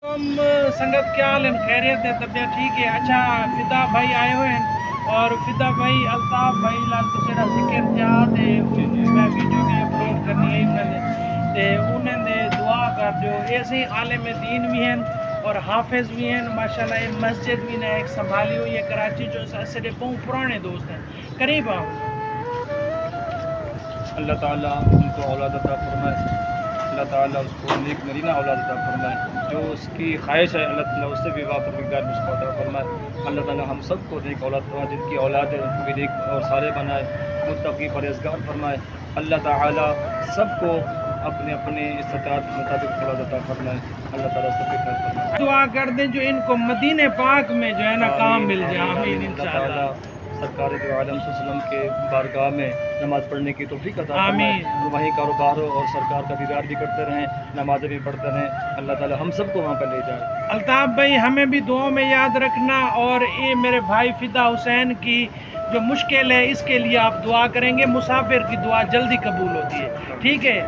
हम संगत क्या हाल है, खैरियत है, तबीयत ठीक है। अच्छा फिदा भाई आए हुए हैं और फिदा भाई अल्ताफ भाई लाल तो जेड़ा जिक्र क्या ते मैं वीडियो में अपलोड करनी है उन्होंने ते उन्होंने दुआ कर जो ऐसे आलिम दीन भी हैं और हाफिज भी हैं माशाल्लाह। ये मस्जिद भी ने एक संभाली हुई है कराची जो असरे बहुत पुराने दोस्त हैं करीब आओ। अल्लाह ताला उनको औलाद अता फरमाए, अल्लाह ताला उसको नेक नरीना औलाद अता फरमाए, जो उसकी ख्वाहिश है अल्लाह ताला उससे भी वापरगार उसको अता फरमाए। अल्लाह ताला हम सब को नेक औलाद फरमाए, जिनकी औलाद है उनको भी नेक और सारे बनाए, मुत्तकी परहेज़गार फरमाए। अल्लाह ताला सबको अपने अपने इस्तिताअत के मुताबिक औलाद अता फरमाए। अल्लाह ताला सबके खैर फरमाए। दुआ कर दें जो इनको मदीने पाक में जो है ना काम मिल जाए, आमीन इंशाअल्लाह। सरकार दो आलम सल्लम के बारगाह में नमाज़ पढ़ने की तौफीक अता फरमाए, आमीन। और वहीं कारोबार हो और सरकार का दीदार भी करते रहें, नमाज़ें भी पढ़ते रहें। अल्लाह ताला हम सबको वहाँ पर ले जाए। अल्ताफ भाई हमें भी दुआ में याद रखना, और ये मेरे भाई फिदा हुसैन की जो मुश्किल है इसके लिए आप दुआ करेंगे, मुसाफिर की दुआ जल्दी कबूल होती है। ठीक है।